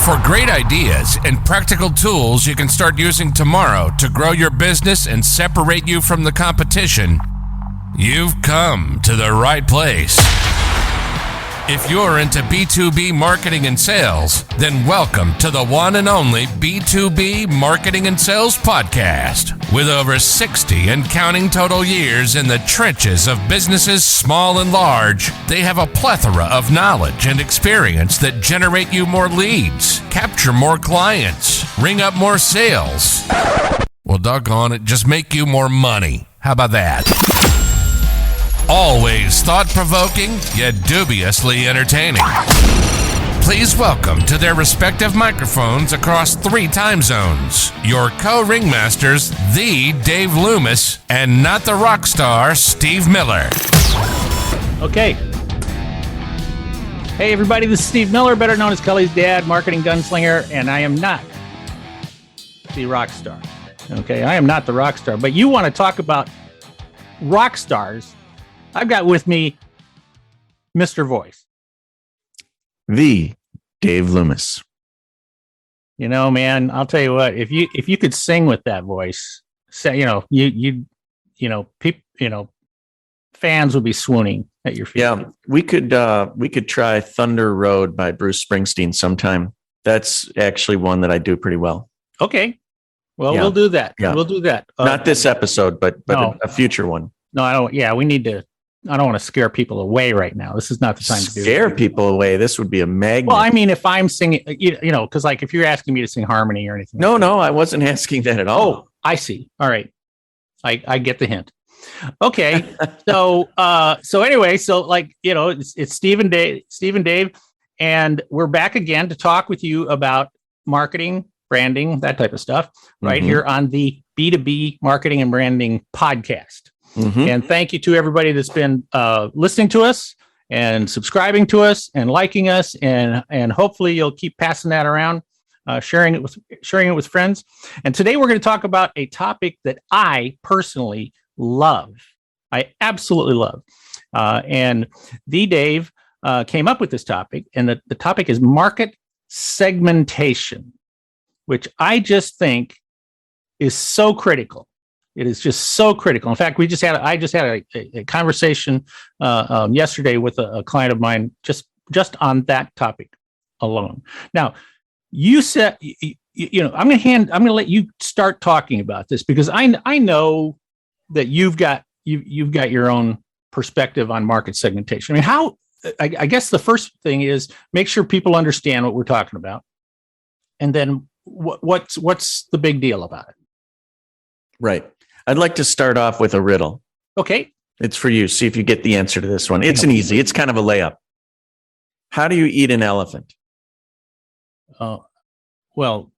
For great ideas and practical tools you can start using tomorrow to grow your business and separate you from the competition, you've come to the right place. If you're into B2B marketing and sales, then welcome to the one and only B2B Marketing and Sales Podcast. With over 60 and counting total years in the trenches of businesses small and large, they have a plethora of knowledge and experience that generate you more leads, capture more clients, ring up more sales. Well, doggone it, just make you more money. How about that? Always thought-provoking, yet dubiously entertaining. Please welcome to their respective microphones across 3 time zones, your co-ringmasters, the Dave Loomis, and not the rock star, Steve Miller. Okay. Hey, everybody, this is Steve Miller, better known as Kelly's dad, marketing gunslinger, and I am not the rock star. Okay, I am not the rock star, but you want to talk about rock stars. I've got with me Mr. Voice. The Dave Loomis. You know, man, I'll tell you what, if you could sing with that voice, say, fans would be swooning at your feet. Yeah, we could try Thunder Road by Bruce Springsteen sometime. That's actually one that I do pretty well. Okay. Well, Yeah. We'll do that. Yeah. We'll do that. Not this episode, but No. a future one. No, I don't. Yeah, we need to. I don't want to scare people away right now. This is not the time to do Scare that. people away. This would be a magnet. Well, I mean, if I'm singing, because like if you're asking me to sing harmony or anything. No, I wasn't asking that at all. Oh, I see. All right. I get the hint. Okay. So anyway, it's Steve and Dave, and we're back again to talk with you about marketing, branding, that type of stuff, right here on the B2B Marketing and Branding Podcast. And thank you to everybody that's been listening to us and subscribing to us and liking us, and hopefully you'll keep passing that around, sharing it with friends. And today we're going to talk about a topic that I personally love. I absolutely love. And the Dave came up with this topic, and the topic is market segmentation, which I just think is so critical. It is just so critical. In fact, I just had a conversation yesterday with a client of mine just on that topic alone. Now, you said, I'm going to let you start talking about this, because I know that you've got your own perspective on market segmentation. I mean, I guess the first thing is make sure people understand what we're talking about, and then what's the big deal about it? Right. I'd like to start off with a riddle. Okay. It's for you. See if you get the answer to this one. It's it's kind of a layup. How do you eat an elephant? Well,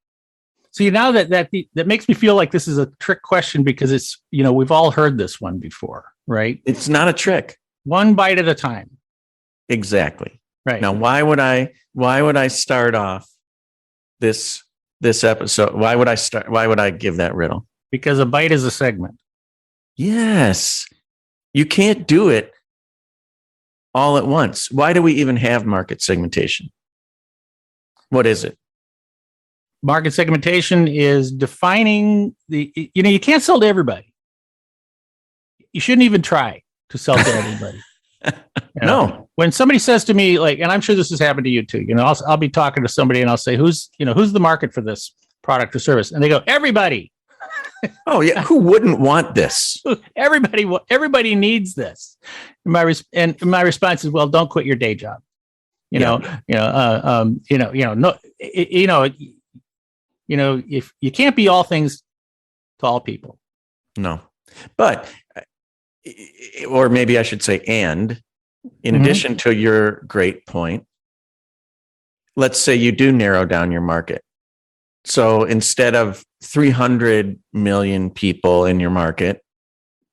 see, now that makes me feel like this is a trick question, because it's, we've all heard this one before, right? It's not a trick. One bite at a time. Exactly. Right. Now, why would I start off this episode? Why would I give that riddle? Because a bite is a segment. Yes. You can't do it all at once. Why do we even have market segmentation? What is it? Market segmentation is defining you can't sell to everybody. You shouldn't even try to sell to everybody. No. When somebody says to me, like, and I'm sure this has happened to you too, I'll be talking to somebody and I'll say, who's the market for this product or service? And they go, everybody. Oh yeah, who wouldn't want this? Everybody needs this. And my response is, well, don't quit your day job. If you can't be all things to all people. No, but, or maybe I should say, and in addition to your great point, let's say you do narrow down your market. So instead of 300 million people in your market,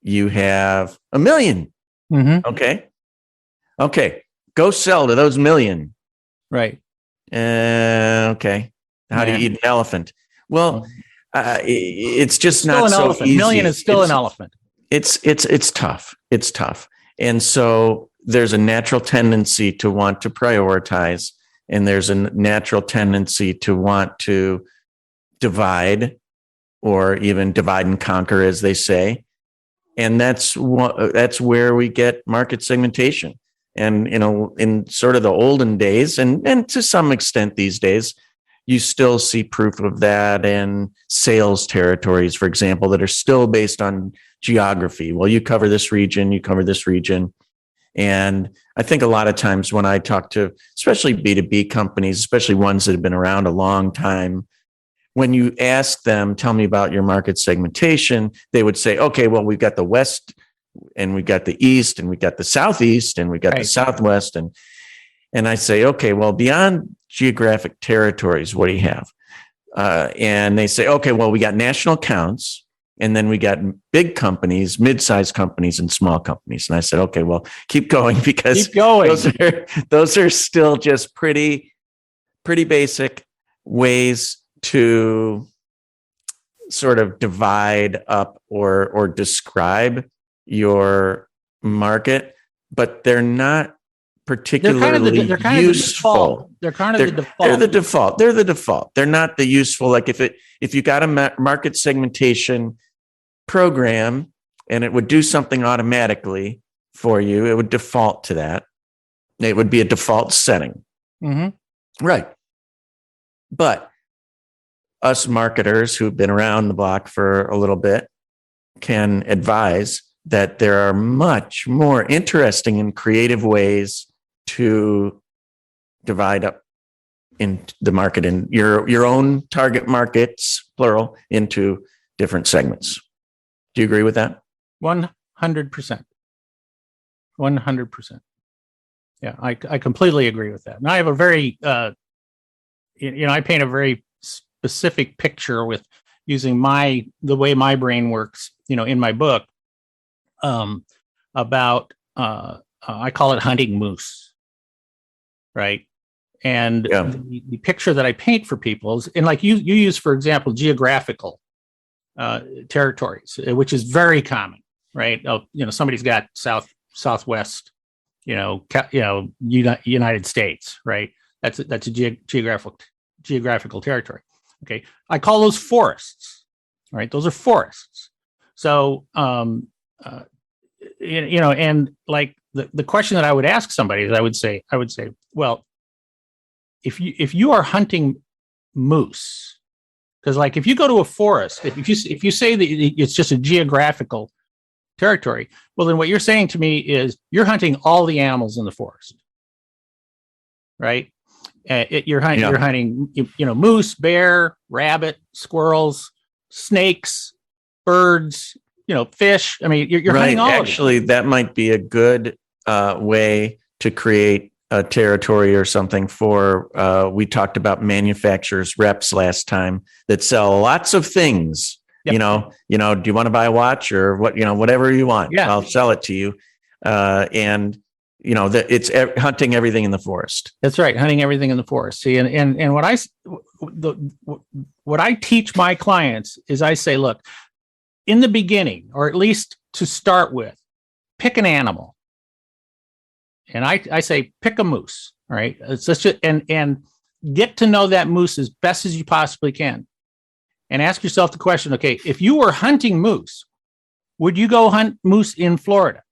you have 1 million. Okay. Go sell to those million. Right. Okay. How do you eat an elephant? Well, it's just not so elephant. easy. 1 million is still an elephant. It's tough. It's tough. And so there's a natural tendency to want to prioritize and there's a natural tendency to want to divide, or even divide and conquer, as they say. And that's where we get market segmentation. And, in sort of the olden days, and to some extent these days, you still see proof of that in sales territories, for example, that are still based on geography. Well, you cover this region, you cover this region. And I think a lot of times when I talk to, especially B2B companies, especially ones that have been around a long time, when you ask them, tell me about your market segmentation, they would say, okay, well, we've got the West, and we got the East, and we got the Southeast, and we got the Southwest. And I say, okay, well, beyond geographic territories, what do you have? And they say, okay, well, we got national accounts, and then we got big companies, mid-sized companies, and small companies. And I said, okay, well, keep going, because those are still just pretty basic ways to sort of divide up or describe your market, but they're not particularly useful. They're kind of the default. They're the default. They're not the useful. Like if you got a market segmentation program and it would do something automatically for you, it would default to that. It would be a default setting. Mm-hmm. Right. But us marketers who've been around the block for a little bit can advise that there are much more interesting and creative ways to divide up in the market, in your own target markets, plural, into different segments. Do you agree with that? 100%. 100%. Yeah, I completely agree with that. And I have a very, I paint a very specific picture with using the way my brain works, in my book, about, I call it hunting moose, right? And the picture that I paint for people is, and like you use, for example, geographical territories, which is very common, right? Somebody's got Southwest, United States, right? That's a geographical territory. Okay, I call those forests, right? Those are forests. So, and like the question that I would ask somebody is, I would say, well, if you are hunting moose, because like if you go to a forest, if you say that it's just a geographical territory, well, then what you're saying to me is you're hunting all the animals in the forest, right? You're hunting, moose, bear, rabbit, squirrels, snakes, birds, fish. I mean, you're hunting all of them. Actually, that might be a good way to create a territory or something for, we talked about manufacturers reps last time that sell lots of things. Yep. Do you want to buy a watch or whatever you want? Yeah. I'll sell it to you. And it's hunting everything in the forest. That's right. Hunting everything in the forest. See, and what I teach my clients is I say, look, in the beginning, or at least to start with, pick an animal. And I say, pick a moose, all right? It's just, and get to know that moose as best as you possibly can. And ask yourself the question, okay, if you were hunting moose, would you go hunt moose in Florida?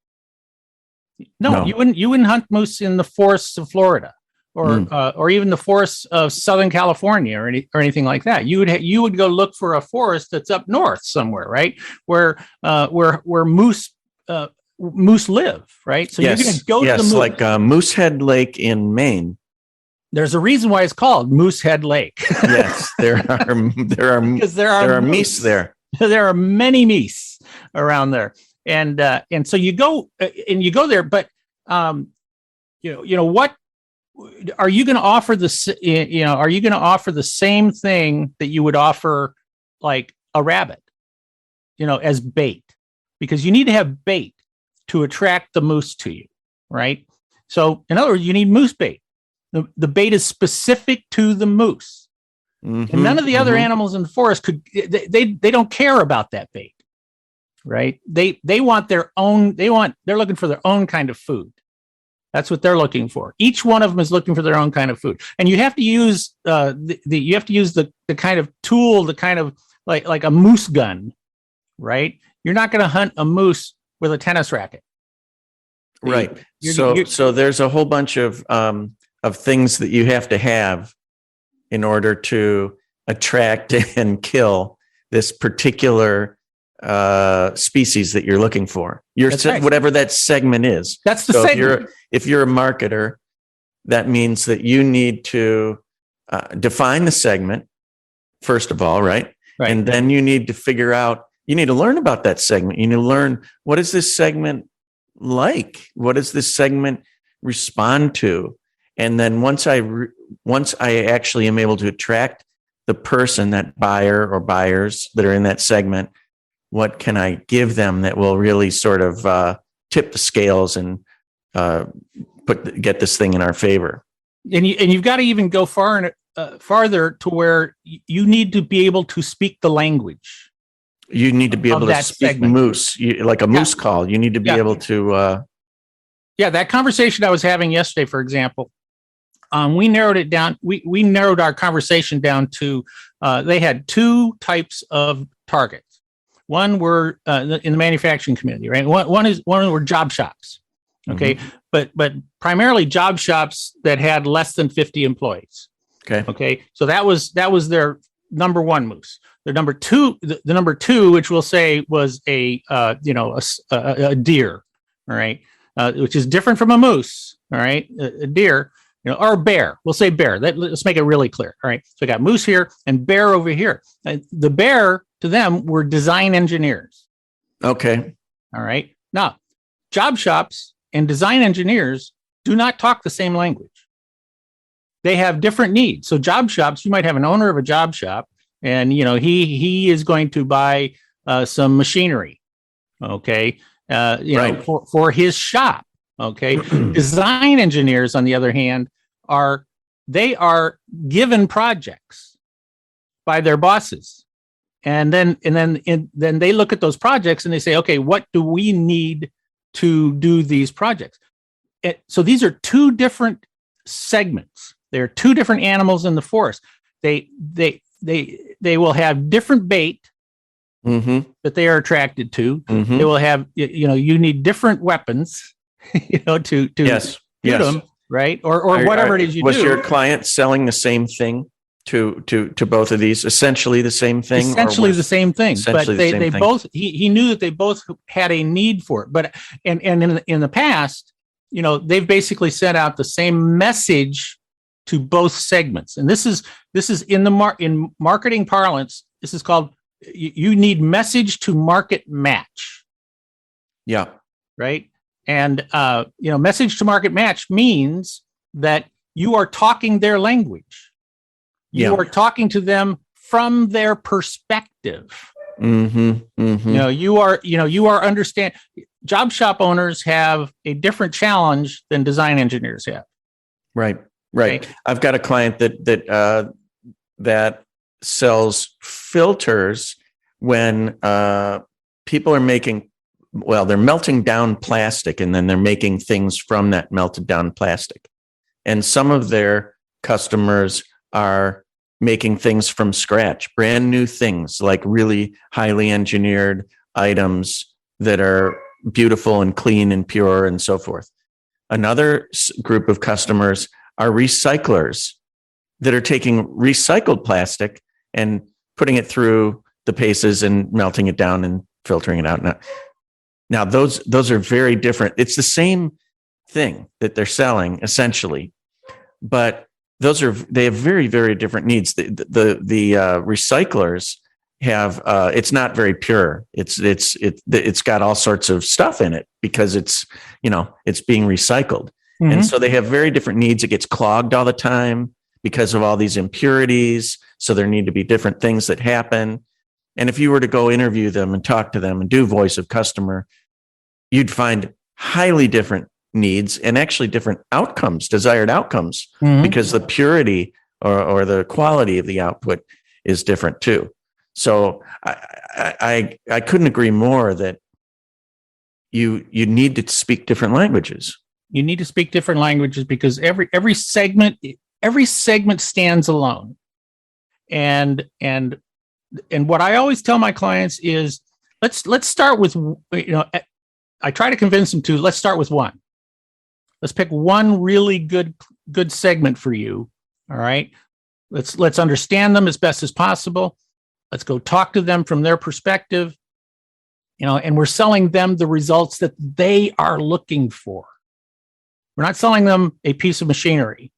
No. You wouldn't hunt moose in the forests of Florida or even the forests of Southern California or anything like that. You would go look for a forest that's up north somewhere, right? Where moose live, right? So you're going to go to the moose. Like Moosehead Lake in Maine. There's a reason why it's called Moosehead Lake. Yes, there are meese there. There are many meese around there. And so you go there, but what are you going to offer are you going to offer the same thing that you would offer like a rabbit, as bait? Because you need to have bait to attract the moose to you, right? So in other words, you need moose bait. The bait is specific to the moose. Mm-hmm, and none of the other animals in the forest they don't care about that bait. Right? They want their own, they're looking for their own kind of food. That's what they're looking for. Each one of them is looking for their own kind of food, and you have to use the kind of tool, the kind of like a moose gun, right? You're not going to hunt a moose with a tennis racket, right? So there's a whole bunch of things that you have to have in order to attract and kill this particular species that you're looking for. Whatever that segment is. That's the segment. If you're a marketer, that means that you need to define the segment first of all, right? And then you need to figure out. You need to learn about that segment. You need to learn, what is this segment like? What does this segment respond to? And then once I actually am able to attract the person, that buyer or buyers that are in that segment, what can I give them that will really sort of tip the scales and get this thing in our favor? And you've got to even go farther to where you need to be able to speak the language. You need to be able to speak segment. Moose, like a moose call. You need to be able to. That conversation I was having yesterday, for example, we narrowed it down. We narrowed our conversation down to they had two types of targets. One were in the manufacturing community, right? One were job shops, okay, but primarily job shops that had less than 50 employees. Okay. So that was their number one moose. The number two, which we'll say was a deer, all right, which is different from a moose, all right, a deer, or a bear. We'll say bear. Let's make it really clear, all right. So I got moose here and bear over here. The bear to them were design engineers. Okay. All right. Now, job shops and design engineers do not talk the same language. They have different needs. So job shops, you might have an owner of a job shop, and he is going to buy some machinery, okay, for his shop, okay. Design engineers, on the other hand, are given projects by their bosses, and then they look at those projects and they say, okay, what do we need to do these projects? So these are two different segments. There are two different animals in the forest. They will have different bait that they are attracted to. They will have, you need different weapons, to shoot them, right? Or whatever it is you do. Was your client selling the same thing to both of these? Essentially the same thing? Essentially the same thing. But they both, he knew that they both had a need for it. But and in the past, they've basically sent out the same message to both segments. And this is in marketing parlance, this is called, you need message to market match. Yeah. Right. And, message to market match means that you are talking their language. You are talking to them from their perspective. You are understand. Job shop owners have a different challenge than design engineers have. Right. Okay. I've got a client that sells filters when people are they're melting down plastic, and then they're making things from that melted down plastic. And some of their customers are making things from scratch, brand new things, like really highly engineered items that are beautiful and clean and pure and so forth. Another group of customers are recyclers that are taking recycled plastic and putting it through the paces and melting it down and filtering it out. Now those are very different. It's the same thing that they're selling essentially, but they have very, very different needs. The recyclers have it's not very pure. It's got all sorts of stuff in it because it's being recycled. And so they have very different needs. It gets clogged all the time because of all these impurities. So there need to be different things that happen. And if you were to go interview them and talk to them and do voice of customer, you'd find highly different needs and actually different outcomes, desired outcomes, because the purity or the quality of the output is different too. So I couldn't agree more that you need to speak different languages. You need to speak different languages because every segment stands alone. And what I always tell my clients is let's start with, I try to convince them to, let's start with one. Let's pick one really good segment for you. All right. Let's understand them as best as possible. Let's go talk to them from their perspective, and we're selling them the results that they are looking for. We're not selling them a piece of machinery.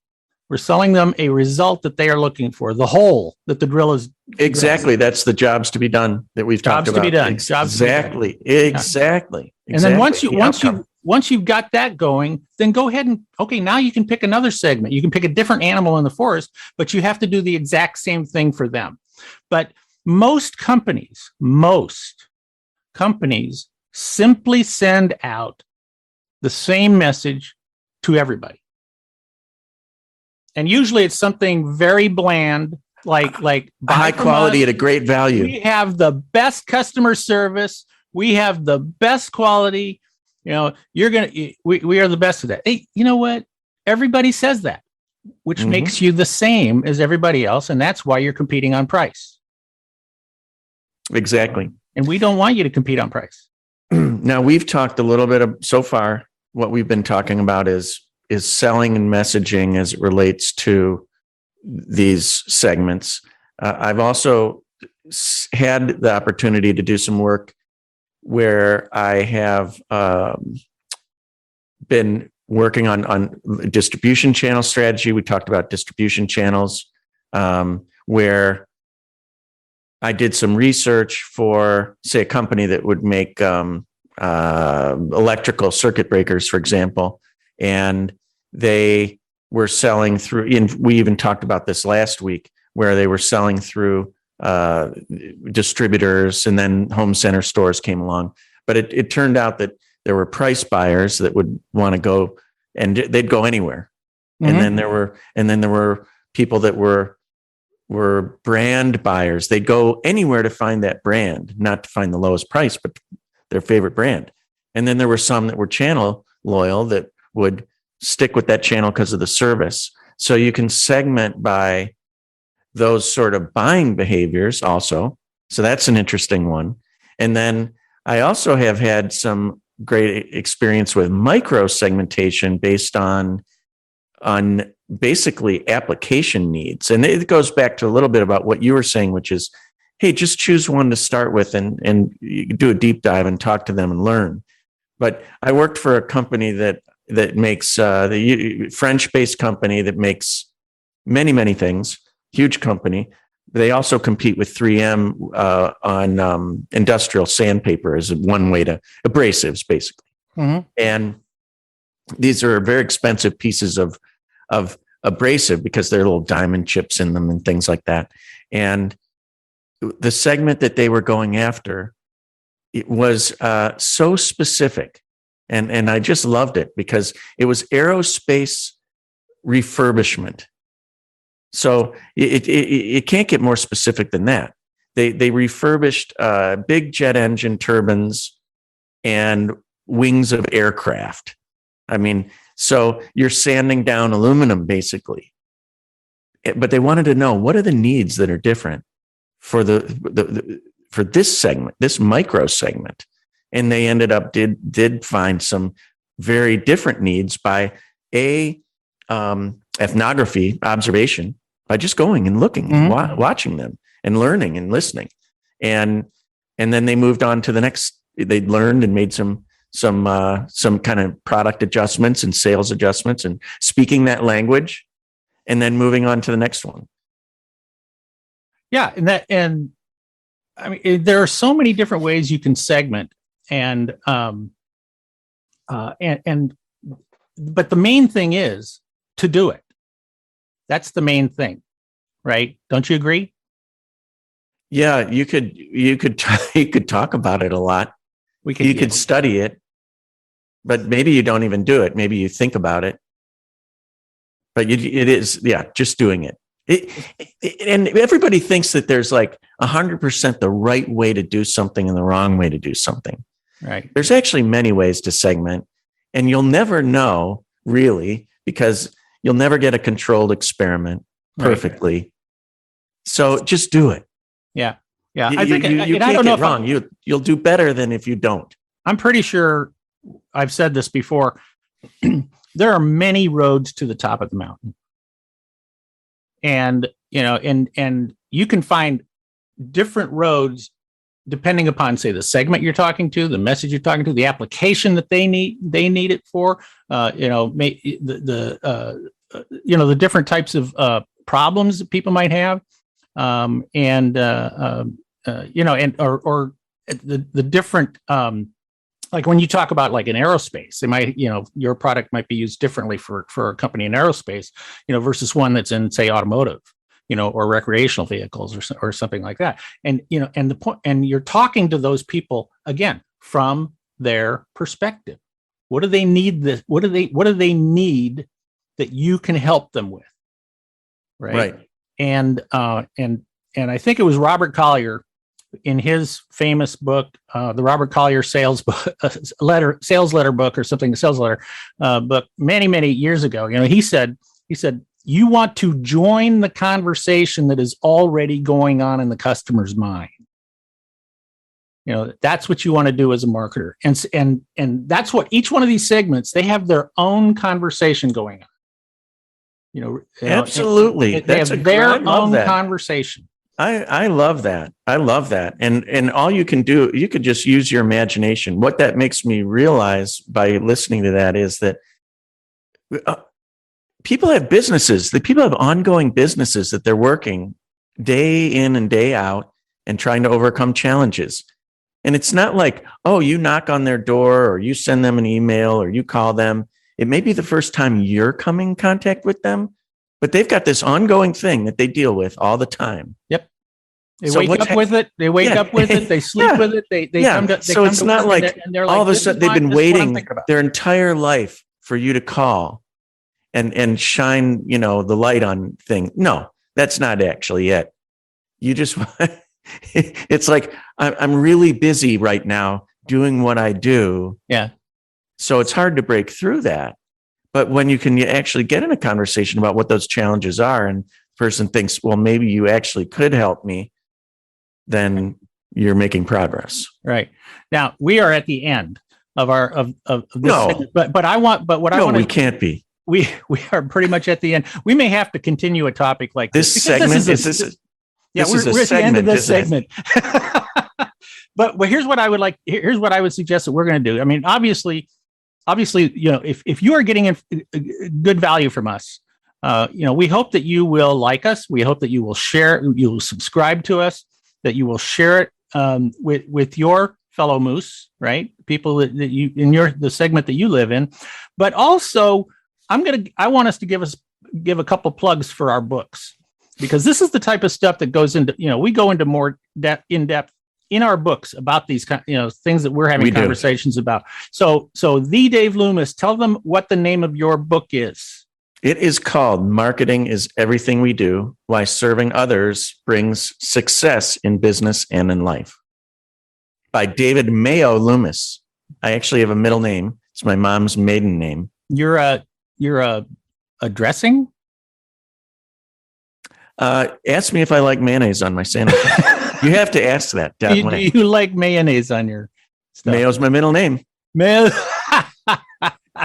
We're selling them a result that they are looking for, the hole that the drill is. Exactly. That's the jobs to be done that we've talked about. Jobs to be done. Exactly. Exactly. And then once you've got that going, then go ahead and, okay, now you can pick another segment. You can pick a different animal in the forest, but you have to do the exact same thing for them. But most companies simply send out the same message to everybody. And usually it's something very bland, like high quality at a great value. We have the best customer service. We have the best quality. We are the best of that. Hey, you know what? Everybody says that, which makes you the same as everybody else. And that's why you're competing on price. Exactly. And we don't want you to compete on price. Now, we've talked a little bit so far. What we've been talking about is selling and messaging as it relates to these segments. I've also had the opportunity to do some work where I have been working on distribution channel strategy. We talked about distribution channels, where I did some research for, say, a company that would make electrical circuit breakers, for example, and they were selling through, we even talked about this last week, where they were selling through distributors, and then home center stores came along. But it turned out that there were price buyers that would want to go, and they'd go anywhere. And then there were people that were brand buyers. They'd go anywhere to find that brand, not to find the lowest price, but their favorite brand. And then there were some that were channel loyal that would stick with that channel because of the service. So you can segment by those sort of buying behaviors also. So that's an interesting one. And then I also have had some great experience with micro segmentation based on basically application needs. And it goes back to a little bit about what you were saying, which is, hey, just choose one to start with and you do a deep dive and talk to them and learn. But I worked for a company that makes the French-based company that makes many things, huge company. They also compete with 3M on industrial sandpaper as one way to abrasives, basically. And these are very expensive pieces of abrasive because there are little diamond chips in them and things like that. And the segment that they were going after, it was so specific. And I just loved it because it was aerospace refurbishment. So it can't get more specific than that. They refurbished big jet engine turbines and wings of aircraft. I mean, so you're sanding down aluminum basically. But they wanted to know, what are the needs that are different for for this segment, this micro segment? And they ended up did find some very different needs by ethnography, observation, by just going and looking and watching them and learning and listening. And then they moved on to the next. They learned and made some kind of product adjustments and sales adjustments and speaking that language, and then moving on to the next one. Yeah, and I mean, there are so many different ways you can segment, but the main thing is to do it. That's the main thing, right? Don't you agree? Yeah, you could talk about it a lot. You could study it, but maybe you don't even do it. Maybe you think about it, but it is just doing it. And everybody thinks that there's like 100% the right way to do something and the wrong way to do something. Right. There's actually many ways to segment, And you'll never know really, because you'll never get a controlled experiment perfectly. Right. So just do it. Yeah. I think you can't get wrong. You'll do better than if you don't. I'm pretty sure I've said this before. There are many roads to the top of the mountain. And, and you can find different roads depending upon, say, the segment you're talking to, the message you're talking to, the application that they need it for, the different types of problems that people might have. The different, like when you talk about like in aerospace, they might, your product might be used differently for a company in aerospace, versus one that's in, say, automotive, or recreational vehicles or something like that. And, and the point, and you're talking to those people again, from their perspective. What do they need? What do they need that you can help them with? Right. And I think it was Robert Collier in his famous book, the Robert Collier sales letter book or something, sales letter book many, many years ago. He said, you want to join the conversation that is already going on in the customer's mind. That's what you want to do as a marketer. And that's what each one of these segments, they have their own conversation going on. Absolutely. They have their own conversation. I love that. I love that. And all you can do, you could just use your imagination. What that makes me realize by listening to that is that people have businesses, that people have ongoing businesses that they're working day in and day out and trying to overcome challenges. And it's not like, oh, you knock on their door or you send them an email or you call them. It may be the first time you're coming in contact with them, but they've got this ongoing thing that they deal with all the time. Yep. They wake up with it. They wake up with it. They sleep with it. They come to. So it's not like all of a sudden they've been waiting their entire life for you to call and shine, the light on thing. No, that's not actually it. You just, it's like, I'm really busy right now doing what I do. Yeah. So it's hard to break through that. But when you can actually get in a conversation about what those challenges are, and the person thinks, well, maybe you actually could help me, then you're making progress. Right. Now we are at the end of our of this. No, we can't be. We are pretty much at the end. We may have to continue a topic like this. This segment we're at the end of this segment. But here's what I would like. Here's what I would suggest that we're going to do. I mean, obviously, if you are getting good value from us, we hope that you will like us. We hope that you will share. You will subscribe to us. That you will share it with your fellow moose, right? People that you in the segment that you live in. But also, I want us to give a couple plugs for our books, because this is the type of stuff that goes into, we go into more in depth in our books about these things that we're having conversations about. So the Dave Loomis, tell them what the name of your book is. It is called Marketing is Everything We Do, Why Serving Others Brings Success in Business and in Life, by David Mayo Loomis. I actually have a middle name. It's my mom's maiden name. You're a dressing? Ask me if I like mayonnaise on my sandwich. You have to ask that. Do you like mayonnaise on your stuff? Mayo's my middle name. Mayo.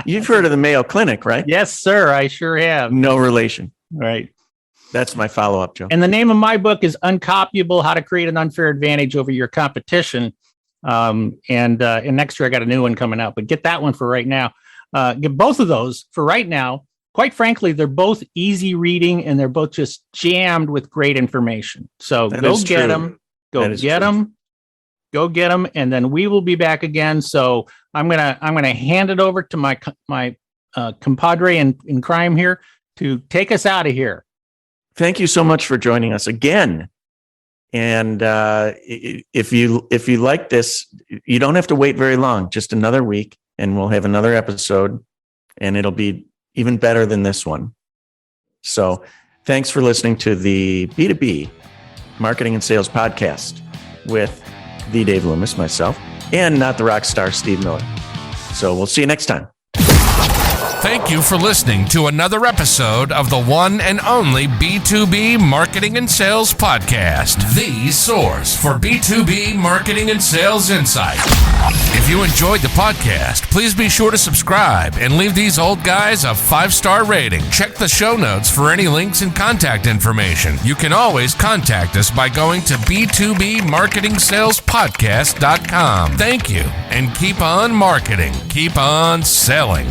You've heard of the Mayo Clinic, right? Yes, sir. I sure have. No relation. Right. That's my follow-up, Joe. And the name of my book is UNCOPYABLE: How to Create an Unfair Advantage Over Your Competition. And next year I got a new one coming out, but get that one for right now. Get both of those for right now. Quite frankly, they're both easy reading and they're both just jammed with great information. So go get them. Go get them. Go get them, and then we will be back again. So I'm gonna hand it over to my compadre in crime here to take us out of here. Thank you so much for joining us again. And if you like this, you don't have to wait very long. Just another week, and we'll have another episode, and it'll be even better than this one. So thanks for listening to the B2B Marketing and Sales Podcast with the Dave Loomis, myself, and not the rock star Steve Miller. So we'll see you next time. Thank you for listening to another episode of the one and only B2B Marketing and Sales Podcast, the source for B2B marketing and sales insight. If you enjoyed the podcast, please be sure to subscribe and leave these old guys a 5-star rating. Check the show notes for any links and contact information. You can always contact us by going to b2bmarketingsalespodcast.com. Thank you, and keep on marketing, keep on selling.